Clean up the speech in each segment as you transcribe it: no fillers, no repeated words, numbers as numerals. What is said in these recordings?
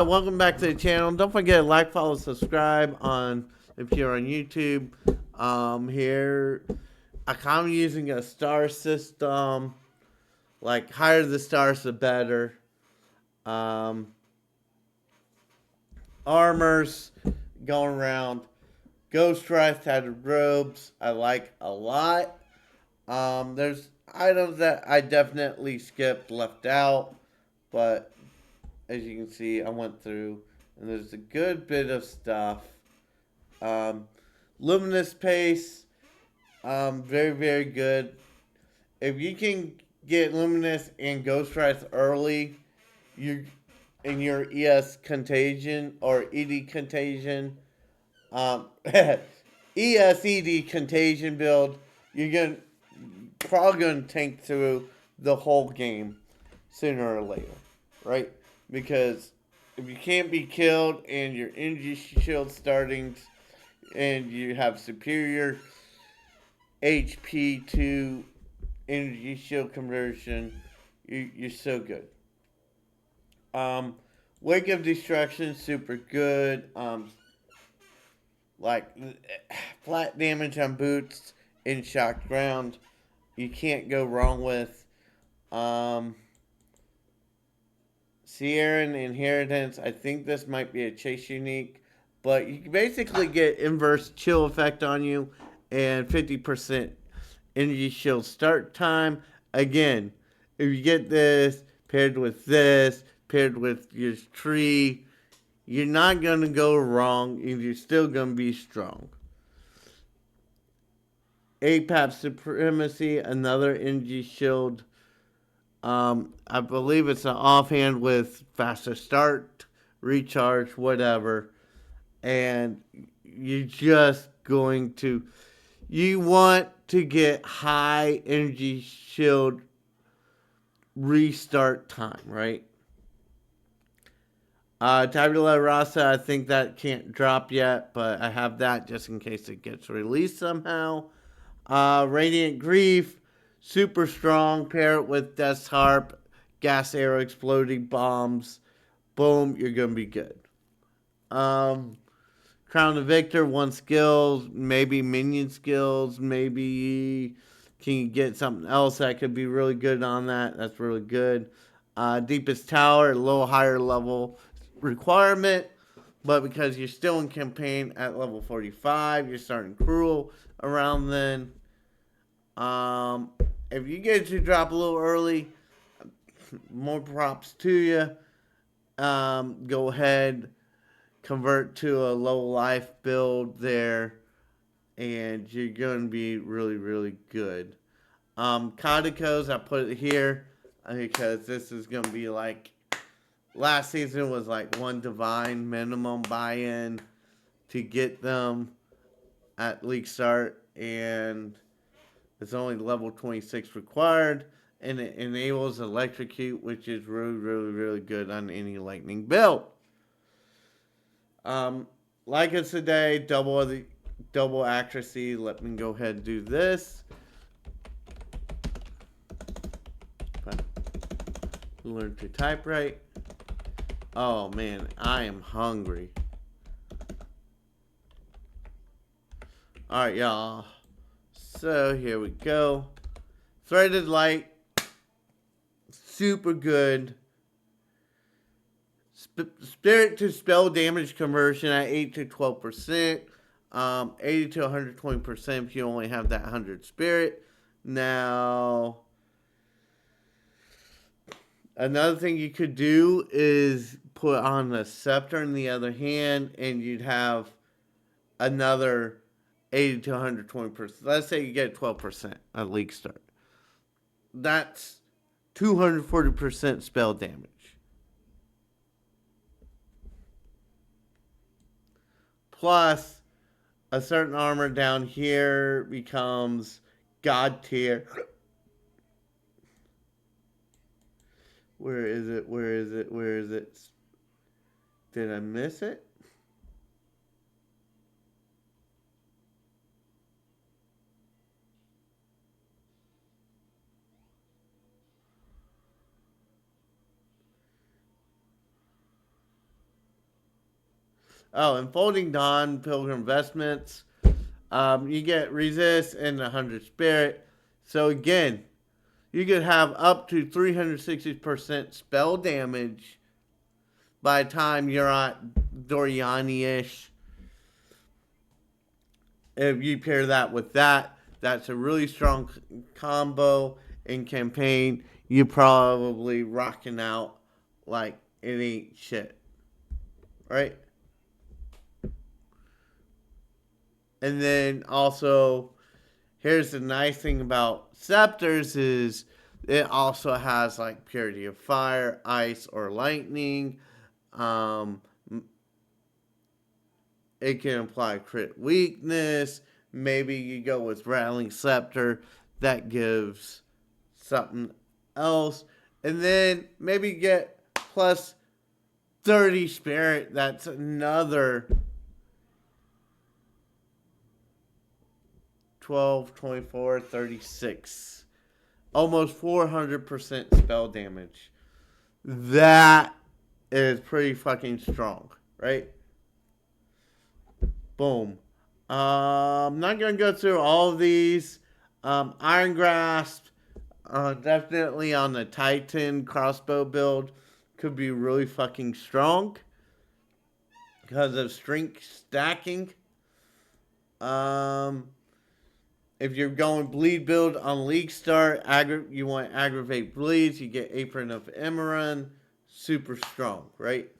Welcome back to the channel. Don't forget to like, follow, subscribe on if you're on YouTube. Here I'm kind of using a star system. Like higher the stars, the better. Um, Armors going around. Ghost Rice had robes. I like a lot. There's items that I definitely skipped, left out, but as you can see, I went through, and there's a good bit of stuff. Um, Luminous Pace, very, very good. If you can get Luminous and Ghost Rice early, you in your ES Contagion or ED Contagion, ESED Contagion build, you're gonna probably gonna tank through the whole game sooner or later, right? Because if you can't be killed and your energy shield starting and you have superior HP to energy shield conversion, you're so good. Um, Wake of Destruction, super good. Like flat damage on boots in shocked ground, you can't go wrong with. Um, Sierran Inheritance, I think this might be a chase unique, but you can basically get inverse chill effect on you and 50% energy shield start time. Again, if you get this paired with your tree, you're not going to go wrong and you're still going to be strong. APAP Supremacy, another energy shield. I believe it's an offhand with faster start, recharge, whatever. And you're just going to, you want to get high energy shield restart time, right? Tabula Rasa, I think that can't drop yet, but I have that just in case it gets released somehow. Radiant Grief, super strong. Pair it with Death's Harp, gas arrow, exploding bombs. Boom, you're gonna be good. Crown of Victor, one skill, maybe minion skills, maybe can you get something else that could be really good on that? That's really good. Deepest Tower, a little higher level requirement, but because you're still in campaign at level 45, you're starting Cruel around then. Um, if you get to drop a little early, more props to you. Go ahead, convert to a low life build there, and you're going to be really, really good. Codicos, I put it here because this is going to be like last season was like one divine minimum buy-in to get them at league start, and it's only level 26 required, and it enables electrocute, which is really, really, really good on any lightning build. Like it's today, double accuracy. Let me go ahead and do this. Learn to type right. Oh man, I am hungry. All right, y'all. So here we go. Threaded light, super good. Spirit to spell damage conversion at 8 to 12%. 80 to 120% if you only have that 100 spirit. Now, another thing you could do is put on a scepter in the other hand, and you'd have another 80 to 120%. Let's say you get 12% at league start. That's 240% spell damage. Plus, a certain armor down here becomes God tier. Where is it? Where is it? Where is it? Did I miss it? Oh, and Folding Dawn, Pilgrim Vestments. You get Resist and the 100 Spirit. So again, you could have up to 360% spell damage by the time you're at Doriani-ish. If you pair that with that, that's a really strong combo in campaign. You probably rocking out like it ain't shit, right? And then also, here's the nice thing about scepters is it also has like purity of fire, ice, or lightning. Um, it can apply crit weakness. Maybe you go with rattling scepter that gives something else, and then maybe get plus 30 spirit. That's another 12, 24, 36. Almost 400% spell damage. That is pretty fucking strong, right? Boom. I'm not going to go through all of these. Iron Grasp, definitely on the Titan crossbow build, could be really fucking strong because of strength stacking. Um, If you're going bleed build on League Start, you want aggravate bleeds, you get Apron of Emeron, super strong, right?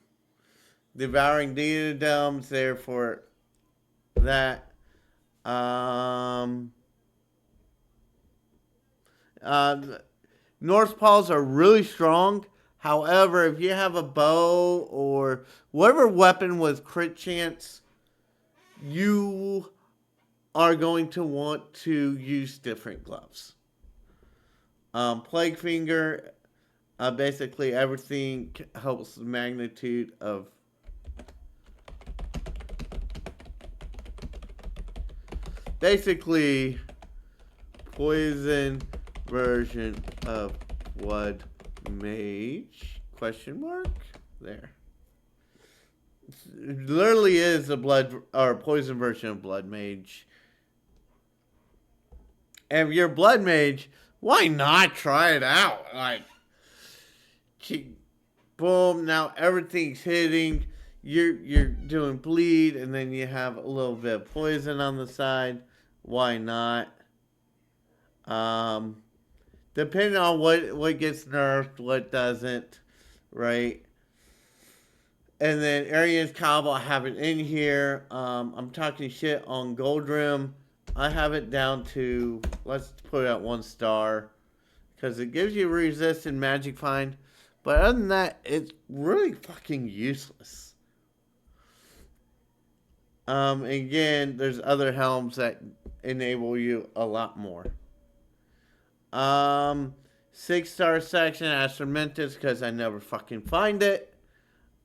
Devouring Diadems there for that. Um, uh, Norse Paws are really strong. However, if you have a bow or whatever weapon with crit chance, you are going to want to use different gloves. Plague Finger, basically everything helps the magnitude of basically poison version of Blood Mage, question mark, there. It literally is a blood or poison version of Blood Mage. And if you're Blood Mage, why not try it out? Like, boom, now everything's hitting. You're doing bleed, and then you have a little bit of poison on the side. Why not? Um, Depending on what gets nerfed, what doesn't, right? And then Arian's Combo, I have it in here. I'm talking shit on Gold Rim. I have it down to, let's put it at 1 star. Because it gives you resist and magic find. But other than that, it's really fucking useless. Again, there's other helms that enable you a lot more. 6-star section, Astromentus, because I never fucking find it.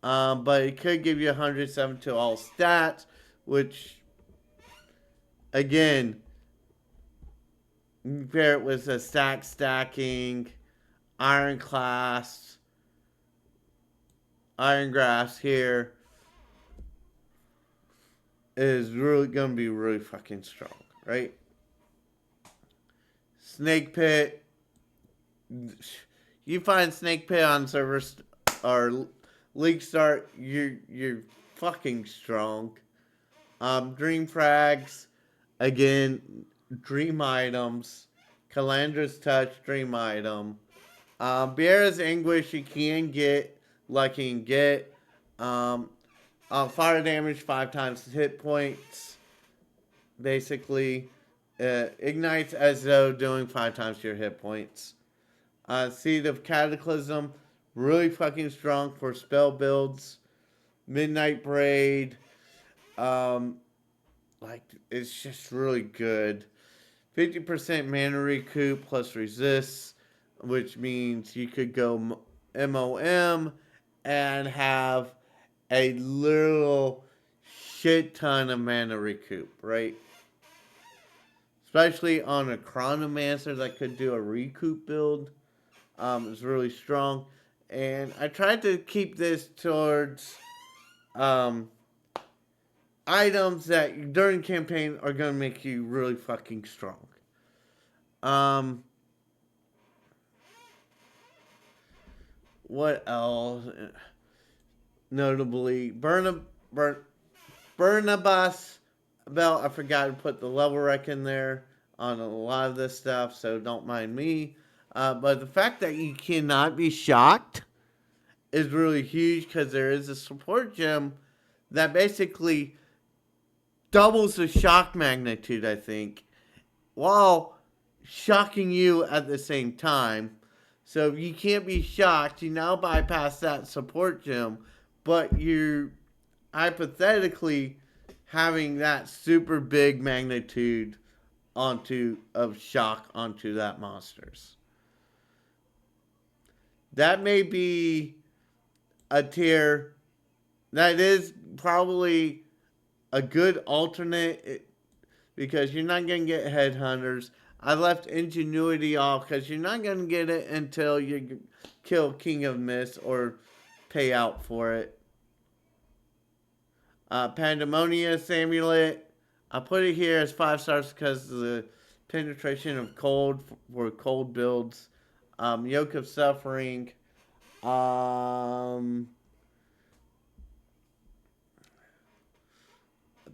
But it could give you 107 to all stats, which, again, compare it with a stacking, Iron Class, Iron Grass here, is really going to be really fucking strong, right? Snake Pit. You find Snake Pit on servers or League Start, you're fucking strong. Dream Frags, again, dream items. Calandra's Touch, dream item. Biera's Anguish, you can get, lucky and get. Fire damage 5 times hit points. Basically, ignites as though doing 5 times your hit points. Seed of Cataclysm, really fucking strong for spell builds. Midnight Braid, like, it's just really good. 50% mana recoup plus resist, which means you could go MOM and have a little shit ton of mana recoup, right? Especially on a Chronomancer that could do a recoup build. It's really strong. And I tried to keep this towards items that during campaign are gonna make you really fucking strong. Um, what else? Notably, Burnabas belt. I forgot to put the level rec in there on a lot of this stuff, so don't mind me. But the fact that you cannot be shocked is really huge because there is a support gem that basically doubles the shock magnitude, I think, while shocking you at the same time. So if you can't be shocked, you now bypass that support gem, but you're hypothetically having that super big magnitude onto of shock onto that monsters. That may be a tier that is probably a good alternate because you're not going to get headhunters. I left ingenuity off because you're not going to get it until you kill King of Mist or pay out for it. Pandemonious Amulet. I put it here as 5 stars because of the penetration of cold for cold builds. Yoke of Suffering.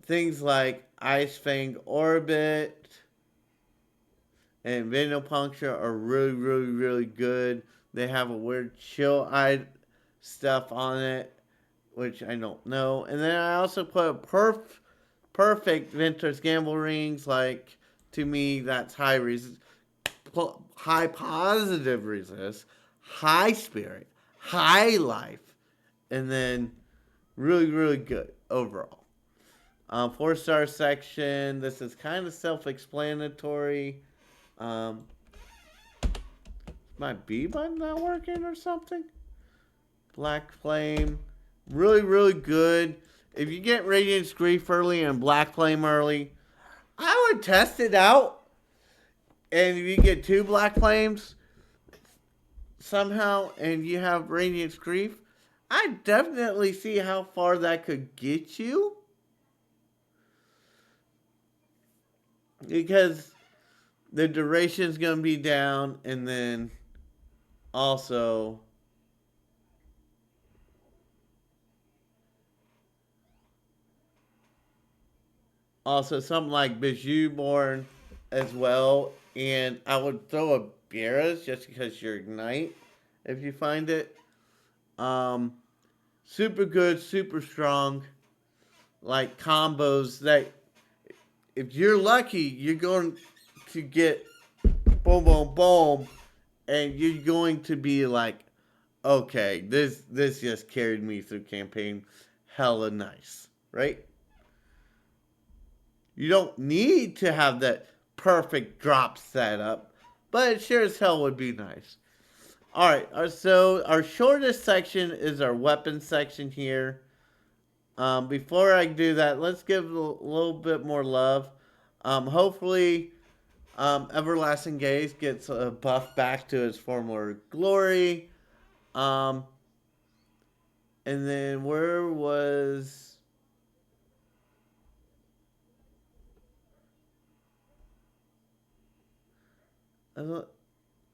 Things like Ice Fang Orbit and Venopuncture are really, really, really good. They have a weird chill-eyed stuff on it, which I don't know. And then I also put perfect Ventress Gamble Rings. Like, to me, that's high positive resist, high spirit, high life, and then really, really good overall. 4-star section. This is kind of self-explanatory. My B button not working or something? Black Flame. Really, really good. If you get Radiance Grief early and Black Flame early, I would test it out. And if you get 2 Black Flames somehow and you have Radiance Grief, I definitely see how far that could get you. Because the duration is going to be down, and then also something like Bijou Born as well. And I would throw a Beerus just because you're Ignite if you find it. Super good, super strong. Like combos that if you're lucky, you're going to get boom, boom, boom, and you're going to be like, okay, this just carried me through campaign, hella nice, right? You don't need to have that perfect drop setup, but it sure as hell would be nice. All right, so our shortest section is our weapon section here. Before I do that, let's give a little bit more love. Hopefully, Everlasting Gaze gets a buff back to its former glory. And then where was...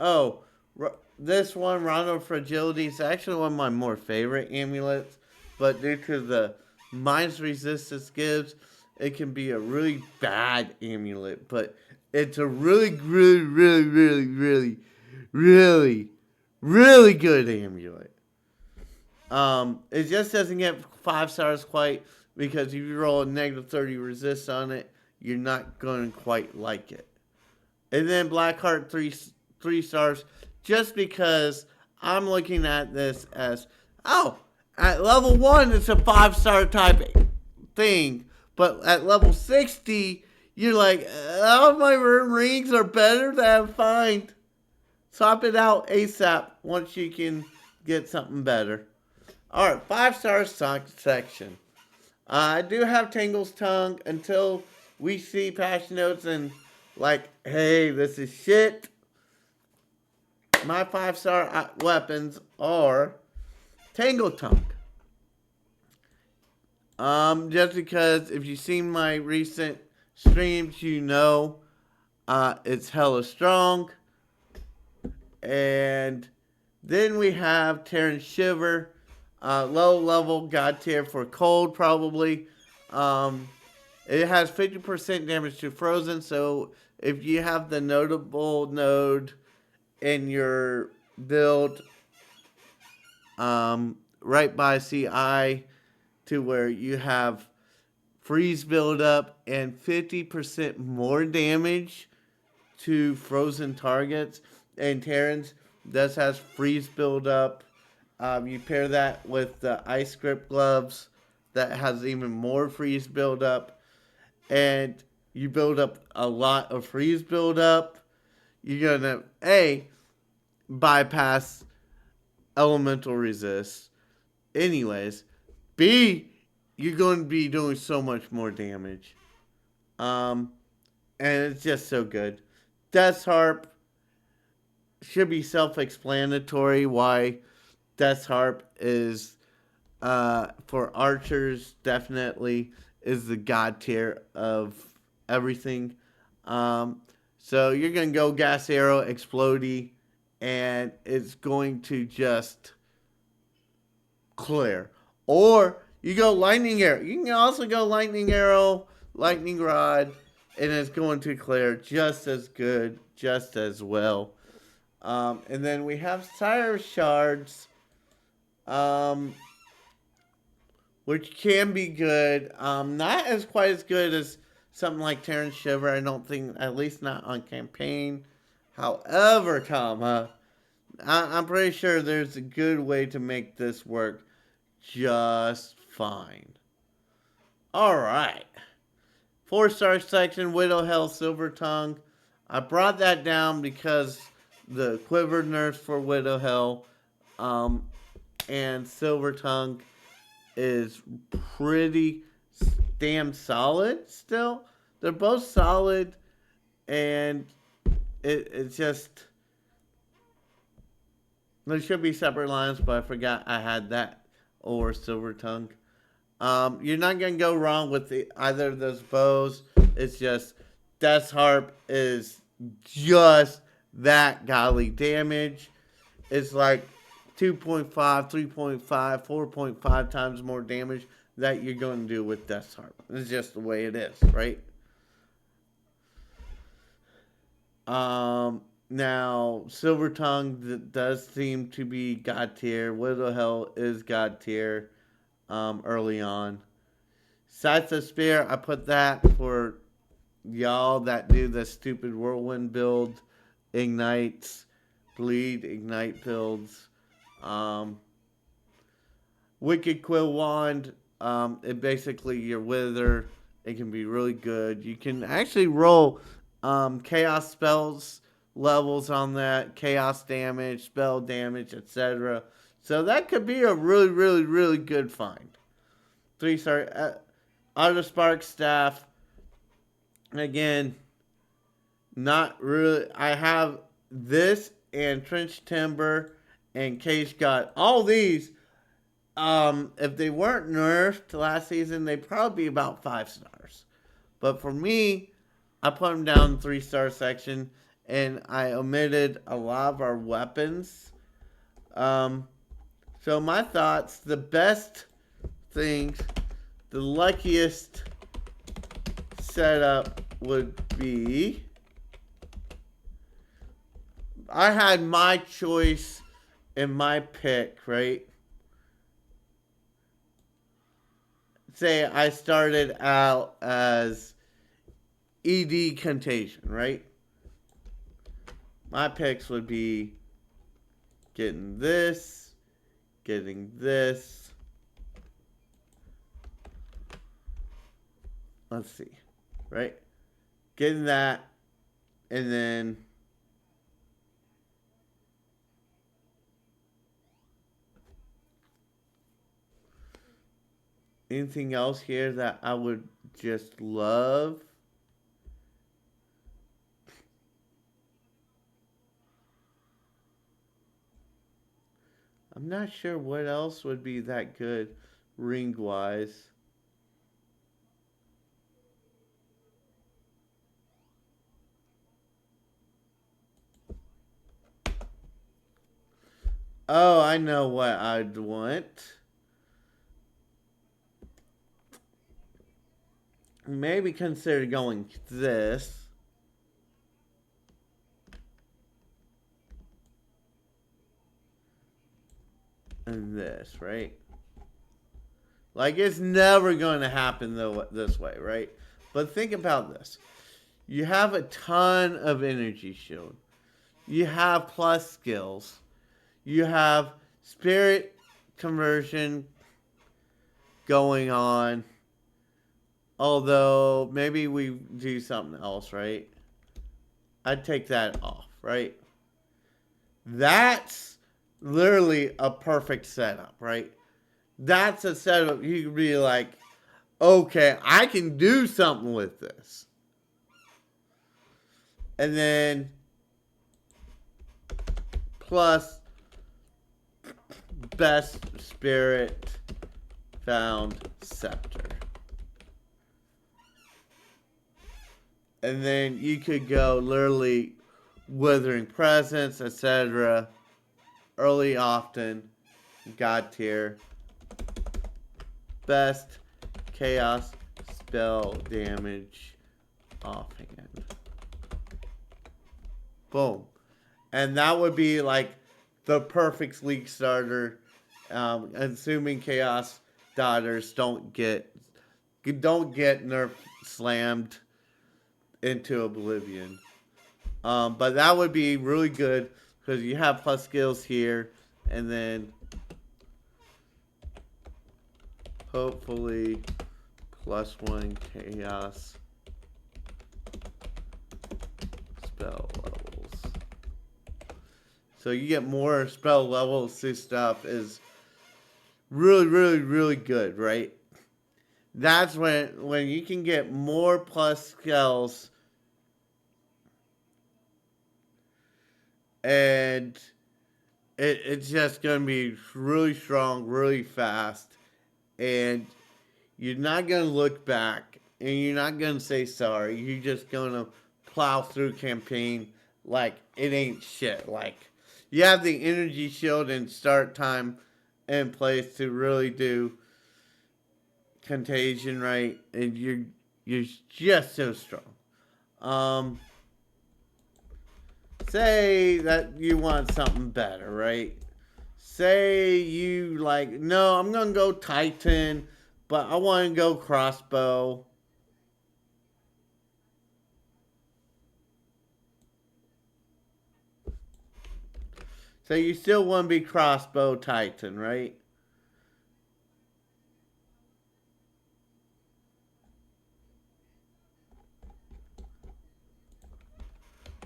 Oh, this one, Rondo Fragility, is actually one of my more favorite amulets. But due to the Mind's Resistance gives, it can be a really bad amulet. But it's a really, really, really, really, really, really, really good amulet. It just doesn't get 5 stars quite because if you roll a negative 30 resist on it, you're not going to quite like it. And then Blackheart 3 stars just because I'm looking at this as, oh, at level 1 it's a 5-star type thing, but at level 60 you're like, oh, my rings are better than find. Swap it out ASAP once you can get something better. Alright, 5-star section. I do have Tangle's Tongue until we see patch notes and like, hey, this is shit. My 5-star weapons are Tangle Tongue. Just because if you've seen my recent streams, you know it's hella strong. And then we have Terran Shiver, low level God tier for cold probably. Um, it has 50% damage to frozen, so if you have the notable node in your build right by CI to where you have freeze buildup and 50% more damage to frozen targets, and Terrans does has freeze buildup. You pair that with the ice grip gloves that has even more freeze buildup, and you build up a lot of freeze buildup. You're gonna bypass elemental resist. Anyways, B, you're going to be doing so much more damage. Um, and it's just so good. Death's Harp should be self-explanatory why Death's Harp is for archers definitely is the god tier of everything. Um, so you're gonna go gas arrow explodey, and it's going to just clear. Or you go lightning arrow. You can also go lightning arrow, lightning rod, and it's going to clear just as good, just as well. And then we have Sire Shards, um, which can be good. Not as quite as good as something like Terran Shiver. I don't think, at least not on campaign. However, I'm pretty sure there's a good way to make this work just fine. All right. 4-star section, Widow Hell, Silver Tongue. I brought that down because the quiver nerfs for Widow Hell um, and Silver Tongue is pretty damn solid still. They're both solid, and it's just. There should be separate lines, but I forgot I had that or Silver Tongue. You're not gonna go wrong with either of those bows. It's just Death's Harp is just that godly damage. It's like 2.5, 3.5, 4.5 times more damage that you're going to do with Death's Harp. It's just the way it is, right? Now, Silver Tongue does seem to be God tier. Widow Hell is God tier early on. Scythe of Spear, I put that for y'all that do the stupid whirlwind build, ignites, bleed, ignite builds. Um, Wicked Quill Wand, it basically your wither. It can be really good. You can actually roll chaos spells levels on that, chaos damage, spell damage, etc. So that could be a really, really, really good find. 3-star Auto Spark Staff. Again, not really. I have this and Trench Timber and Cage God. All these, if they weren't nerfed last season, they'd probably be about 5 stars. But for me, I put them down 3-star section, and I omitted a lot of our weapons. So my thoughts: the best things, the luckiest setup would be. I had my choice and my pick, right? Say I started out as ED Contagion, right? My picks would be getting this, getting this. Let's see, right? Getting that, and then anything else here that I would just love? I'm not sure what else would be that good ring wise. Oh, I know what I'd want. Maybe consider going this and this, right? Like it's never going to happen though this way, right? But think about this. You have a ton of energy shield. You have plus skills. You have spirit conversion going on. Although maybe we do something else, right? I'd take that off, right? That's literally a perfect setup, right? That's a setup you can be like, okay, I can do something with this. And then plus best spirit found scepter. And then you could go literally withering presence, etc. Early, often, god tier, best chaos spell damage offhand. Boom. And that would be like the perfect league starter, assuming chaos daughters don't get nerf slammed into oblivion. But that would be really good because you have plus skills here, and then hopefully +1 chaos spell levels. So you get more spell levels. This stuff is really, really, really good, right? That's when you can get more plus skills, and it's just going to be really strong, really fast, and you're not going to look back, and you're not going to say sorry. You're just going to plow through campaign like it ain't shit. Like, you have the energy shield and start time in place to really do contagion, right? And you're just so strong. Um, Say that you want something better, right? Say you like, no, I'm gonna go Titan, but I want to go crossbow. So you still want to be crossbow Titan, right?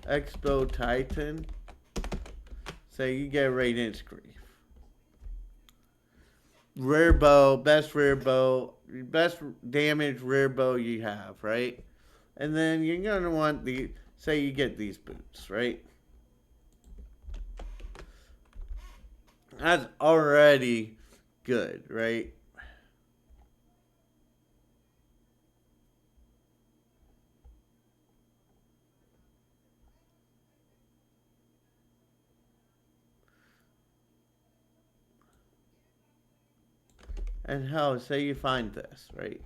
Expo Titan. So you get Radiance Grief. Rear bow, best damage rear bow you have, right? And then you're gonna want say you get these boots, right? That's already good, right? And hell, say you find this, right?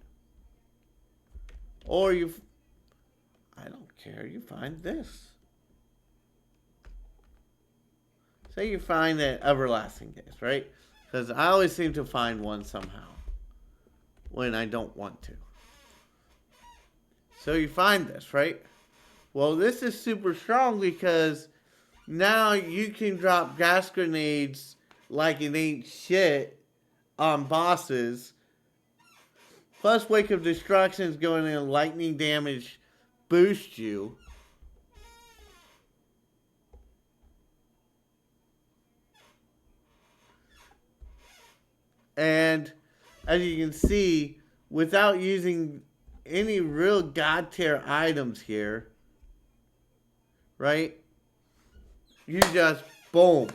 Or I don't care, you find this. Say you find that everlasting days, right? Because I always seem to find one somehow when I don't want to. So you find this, right? Well, this is super strong because now you can drop gas grenades like it ain't shit on bosses. Plus, Wake of Destruction is going to lightning damage boost you. And as you can see, without using any real god tier items here, right? You just boom.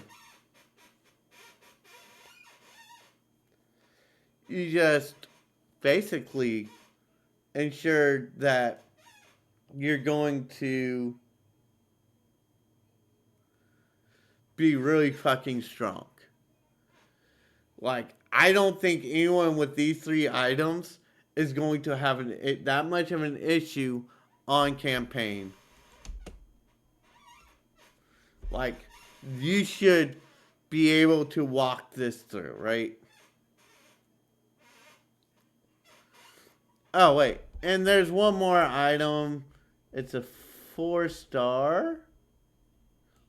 You just basically ensure that you're going to be really fucking strong. Like, I don't think anyone with these three items is going to have that much of an issue on campaign. Like, you should be able to walk this through, right? Oh, wait. And there's one more item. It's a 4-star.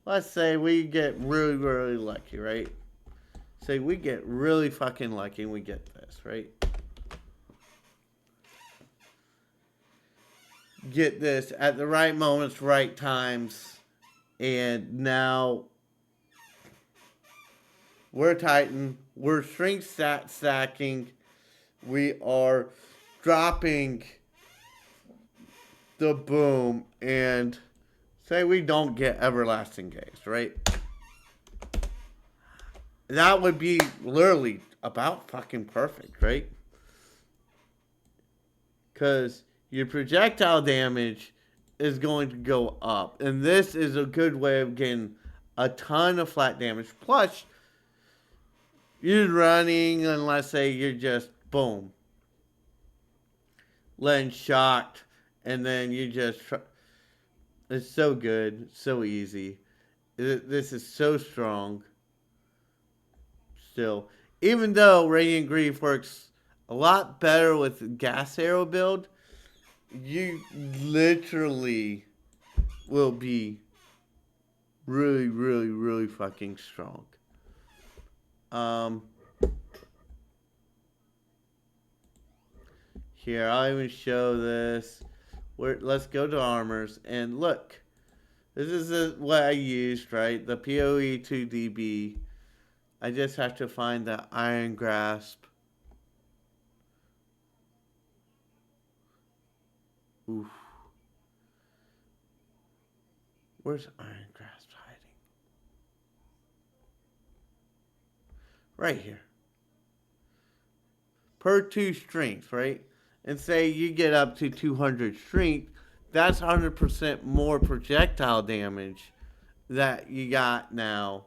Let's say we get really, really lucky, right? Say we get really fucking lucky and we get this, right? Get this at the right moments, right times. And now we're Titan. We're strength stacking. We are dropping the boom. And say we don't get everlasting gaze, right? That would be literally about fucking perfect, right? Because your projectile damage is going to go up. And this is a good way of getting a ton of flat damage. Plus, you're running, and let's say you're just, boom, letting shocked, and then you just, it's so good, so easy. This is so strong still. Even though Radiant Grief works a lot better with gas arrow build, you literally will be really, really, really fucking strong. Here, I'll even show this. Let's go to armors and look. This is what I used, right? The PoE 2DB. I just have to find the Iron Grasp. Oof. Where's Iron Grasp hiding? Right here. Per 2 strength, right? And say you get up to 200 strength, that's 100% more projectile damage that you got now.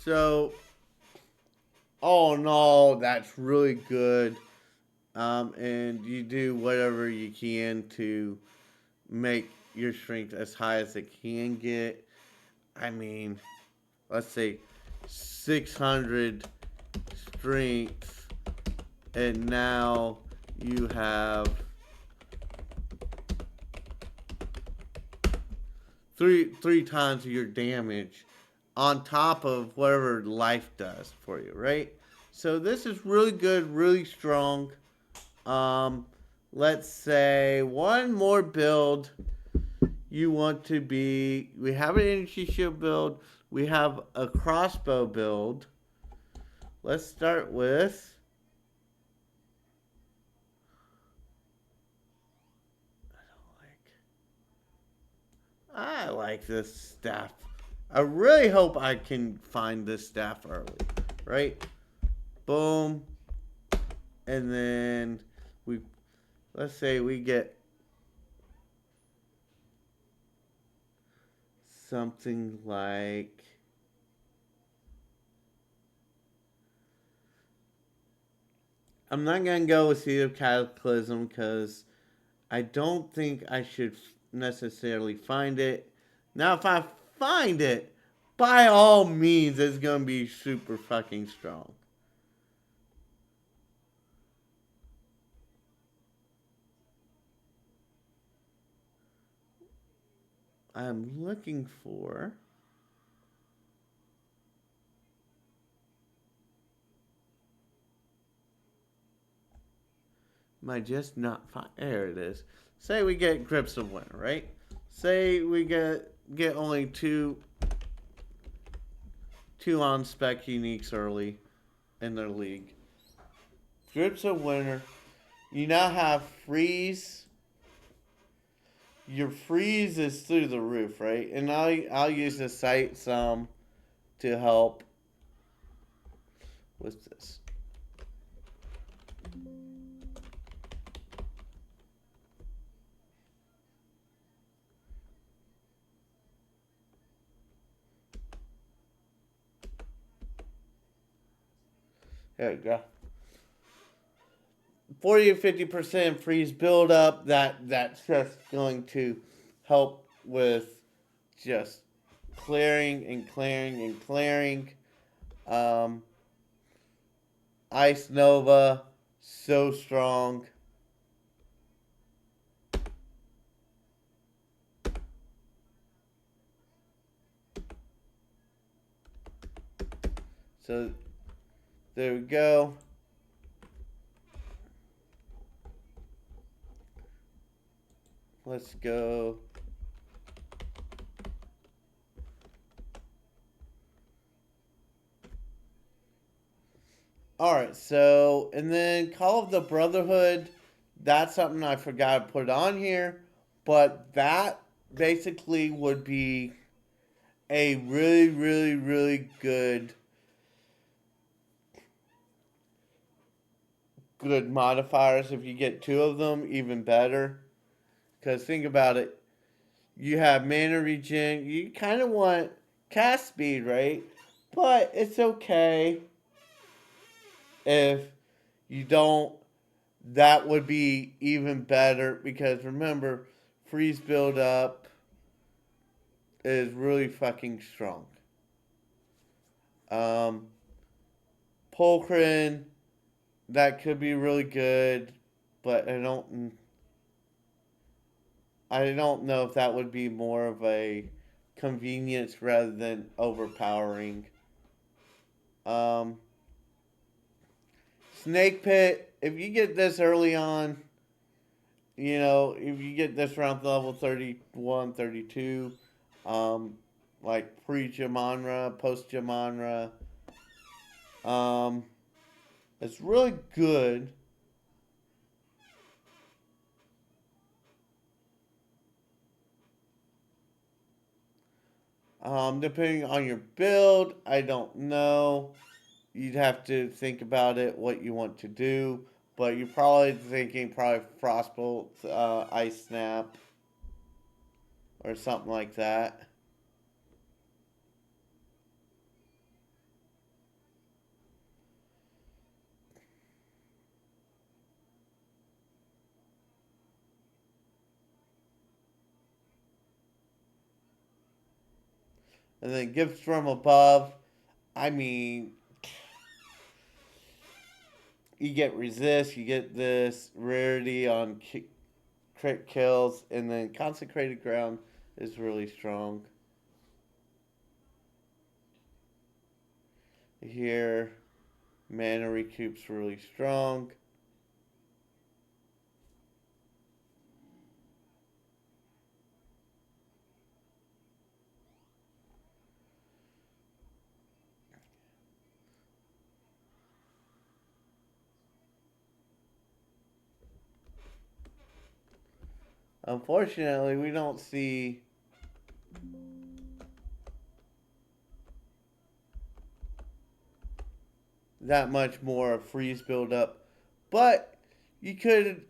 So, all in all, that's really good. And you do whatever you can to make your strength as high as it can get. I mean, let's say 600 strength, and now you have three times your damage on top of whatever life does for you, right? So this is really good, really strong. Let's say one more build you want to be. We have an energy shield build. We have a crossbow build. Let's start with. I like this staff. I really hope I can find this staff early, right? Boom. And then let's say we get something like I'm not going to go with Seed of Cataclysm because I don't think I should necessarily find it. Now, if I find it, by all means, it's going to be super fucking strong. I'm looking for. Might just not find. There it is. Say we get Grips of Winter, right? Say we get only two on spec uniques early in their league. Grips of Winter. You now have freeze. Your freeze is through the roof, right? And I'll use the sight some to help with this. There we go. 40 to 50% freeze buildup. That's just going to help with just clearing and clearing and clearing. Um, Ice Nova, so strong. So there we go. Let's go. All right, so and then Call of the Brotherhood, that's something I forgot to put on here, but that basically would be a really, really, really good modifiers. If you get two of them, even better. Because think about it, you have mana regen. You kind of want cast speed, right? But it's okay if you don't. That would be even better because remember, freeze build up is really fucking strong. Um, Pulchrin, that could be really good, but I don't know if that would be more of a convenience rather than overpowering. Um, Snake Pit, if you get this early on, if you get this around level 31, 32, um, like pre Jamanra, post Jamanra, um, it's really good. Depending on your build, I don't know. You'd have to think about it, what you want to do. But you're probably thinking Frostbolt, Ice Snap, or something like that. And then Gifts from Above. I mean, you get Resist, you get this rarity on crit kills, and then Consecrated Ground is really strong. Here, mana recoup's really strong. Unfortunately, we don't see that much more freeze buildup, but you could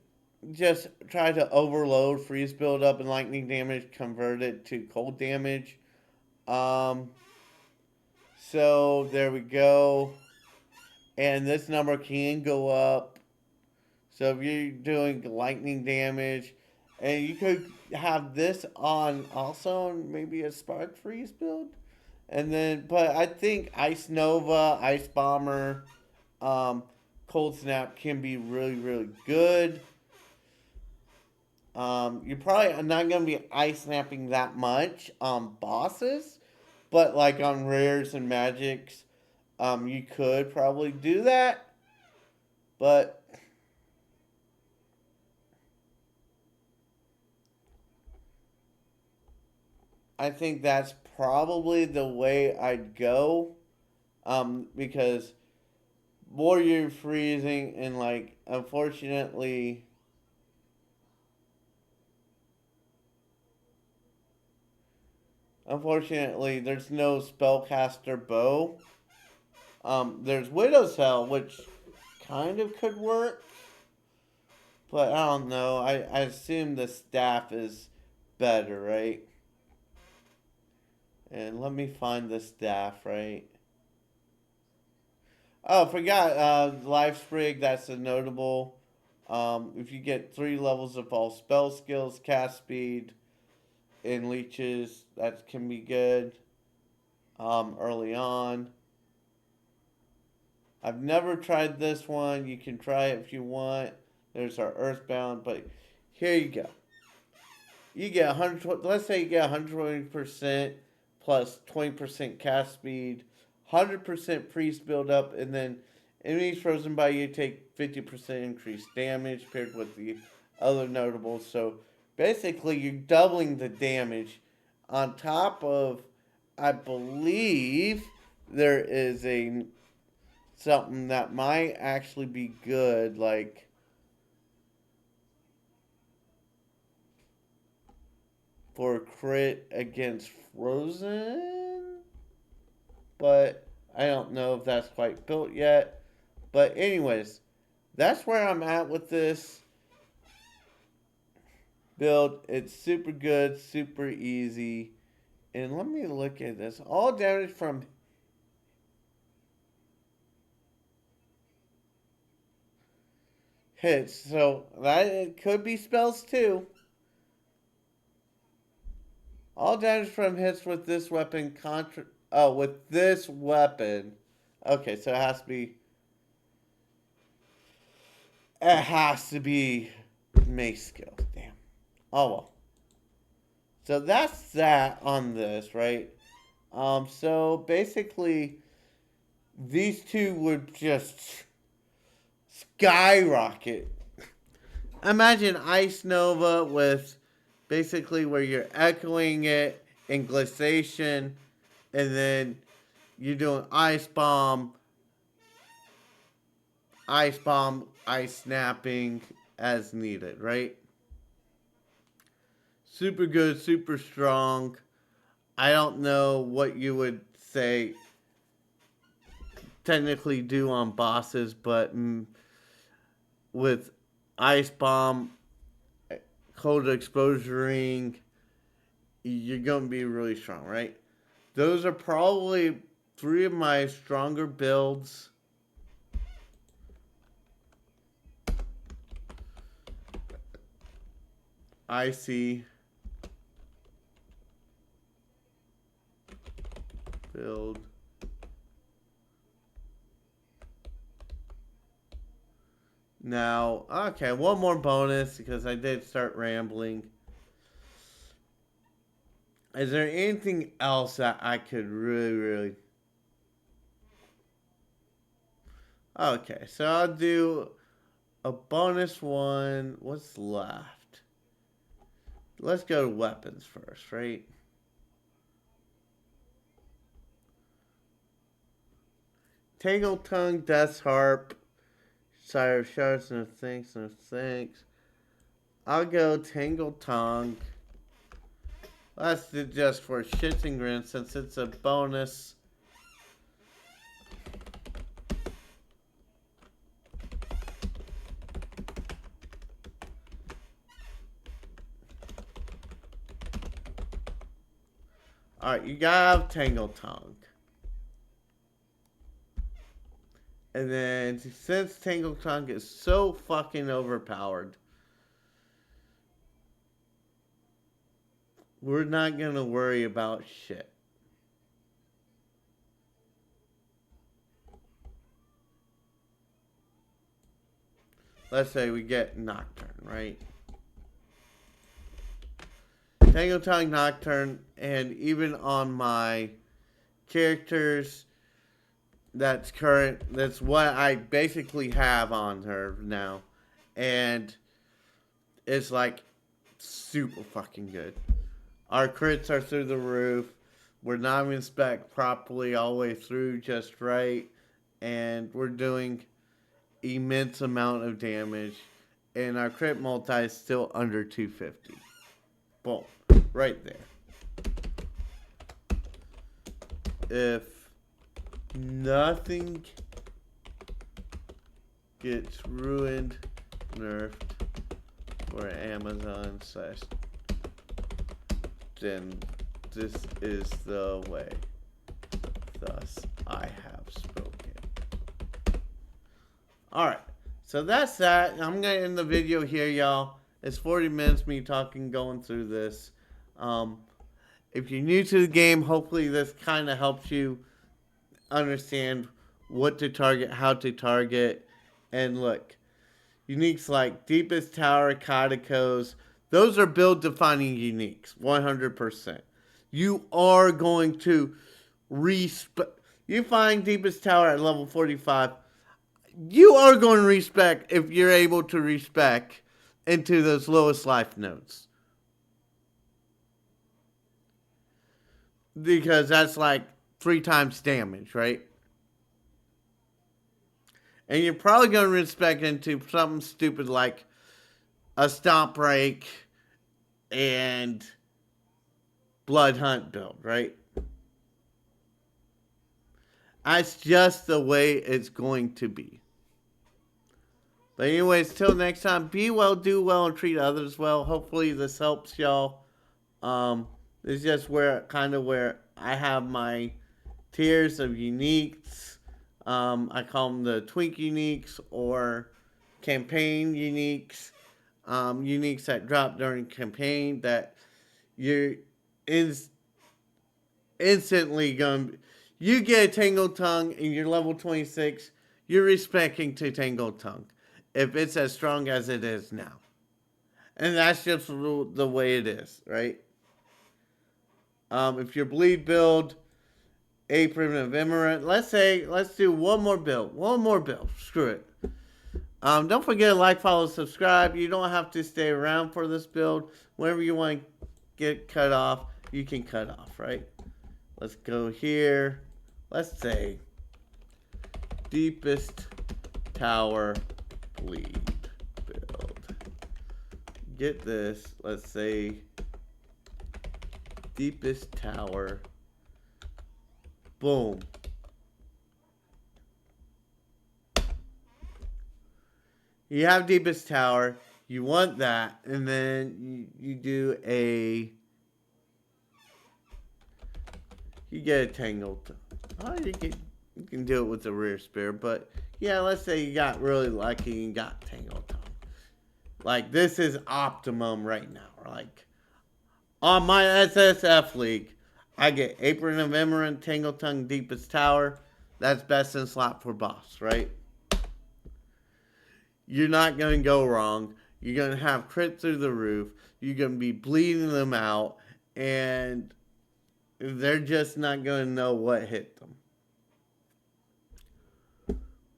just try to overload freeze buildup and lightning damage, convert it to cold damage. Um, so there we go, and this number can go up. So if you're doing lightning damage, and you could have this on also maybe a spark freeze build. And then, but I think Ice Nova, Ice Bomber, um, Cold Snap can be really, really good. You're probably not going to be ice snapping that much on bosses, but like on rares and magics, you could probably do that. But I think that's probably the way I'd go, because warrior freezing and like unfortunately there's no spellcaster bow. There's Widow's Hell, which kind of could work, but I don't know. I assume the staff is better, right? And let me find the staff, right? Oh, forgot. Life Sprig, that's a notable. If you get 3 levels of all spell skills, cast speed, and leeches, that can be good early on. I've never tried this one. You can try it if you want. There's our Earthbound, but here you go. You get 100. Let's say you get 120% plus 20% cast speed, 100% priest buildup, and then enemies frozen by you take 50% increased damage paired with the other notables. So basically, you're doubling the damage. On top of, I believe there is a something that might actually be good, like for crit against frozen, but I don't know if that's quite built yet. But anyways, that's where I'm at with this build. It's super good, super easy. And let me look at this. All damage from hits. So that it could be spells too. All damage from hits with this weapon contra. Oh, with this weapon. Okay, so it has to be. It has to be mace skills. Damn. Oh well. So that's that on this, right? So basically, these two would just skyrocket. Imagine Ice Nova with basically where you're echoing it in glaciation, and then you're doing ice snapping as needed, right? Super good, super strong. I don't know what you would say technically do on bosses, but with Ice Bomb, Cold Exposuring, you're going to be really strong, right? Those are probably 3 of my stronger builds. Icy build. Now, okay, one more bonus because I did start rambling. Is there anything else that I could really... Okay, so I'll do a bonus one. What's left? Let's go to weapons first, right? Tangle Tongue, Death's Harp, Sire of Shards, no thanks, no thanks. I'll go Tangle Tongue. Let's do just for shits and grins since it's a bonus. Alright, you gotta have Tangle Tongue. And then, since Tangle Tongue is so fucking overpowered, we're not gonna worry about shit. Let's say we get Nocturne, right? Tangle Tongue, Nocturne, and even on my characters that's current, that's what I basically have on her now. And it's like super fucking good. Our crits are through the roof. We're not even spec properly all the way through just right. And we're doing immense amount of damage. And our crit multi is still under 250. Boom. Right there. If nothing gets ruined, nerfed, or Amazon slash, then this is the way. Thus, I have spoken. Alright, so that's that. I'm going to end the video here, y'all. It's 40 minutes me talking, going through this. If you're new to the game, hopefully this kind of helps you understand what to target, how to target. And look, uniques like Deepest Tower, Katakos, those are build defining uniques, 100%. You are going to you find Deepest Tower at level 45, you are going to respec if you're able to respec into those lowest life nodes. Because that's like 3 times damage, right? And you're probably going to respec into something stupid like a Stomp Break and Blood Hunt build, right? That's just the way it's going to be. But anyways, till next time, be well, do well, and treat others well. Hopefully this helps y'all. This is just where I have my tiers of uniques. I call them the twink uniques or campaign uniques. Uniques that drop during campaign that you're instantly going. You get a Tangled Tongue and you're level 26. You're respecting to Tangled Tongue if it's as strong as it is now. And that's just the way it is, right? If your bleed build, Apron of Emerald, let's do one more build. Screw it. Don't forget to like, follow, subscribe. You don't have to stay around for this build. Whenever you want to get cut off, you can cut off, right? Let's go here. Let's say Deepest Tower bleed build. Get this. Let's say Deepest Tower. Boom. You have Deepest Tower. You want that. And then you do a... You get a Tangled. Oh, you can do it with the Rear Spear. But, yeah, let's say you got really lucky and got Tangled Tongue. Like, this is optimum right now. Like, on my SSF League, I get Apron of Emerald, Tangled Tongue, Deepest Tower. That's best in slot for boss, right? You're not going to go wrong. You're going to have crit through the roof. You're going to be bleeding them out. And they're just not going to know what hit them.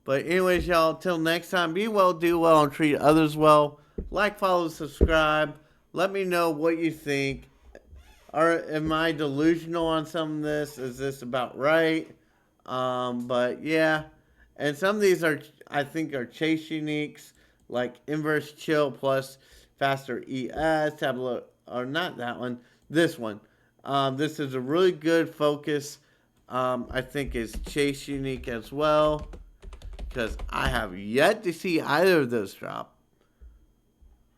But anyways, y'all, till next time, be well, do well, and treat others well. Like, follow, subscribe. Let me know what you think. Am I delusional on some of this? Is this about right? But yeah. And some of these are, I think, are chase uniques, like Inverse Chill plus Faster ES, Tableau, or not that one, this one. This is a really good focus. I think is chase unique as well, because I have yet to see either of those drop.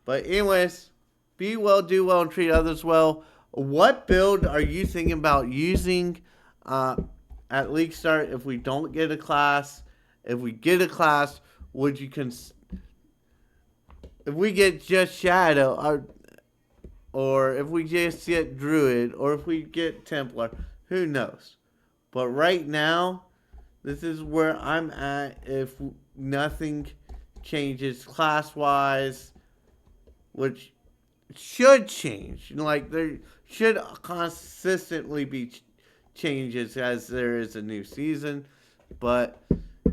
But anyways, be well, do well, and treat others well. What build are you thinking about using at League Start if we don't get a class? If we get a class, would you if we get just Shadow, or if we just get Druid, or if we get Templar, who knows? But right now, this is where I'm at if nothing changes class-wise, which should change. Like, there should consistently be changes as there is a new season. But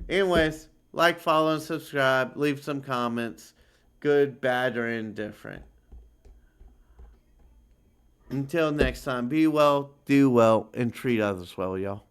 anyways, like, follow, and subscribe. Leave some comments. Good, bad, or indifferent. Until next time, be well, do well, and treat others well, y'all.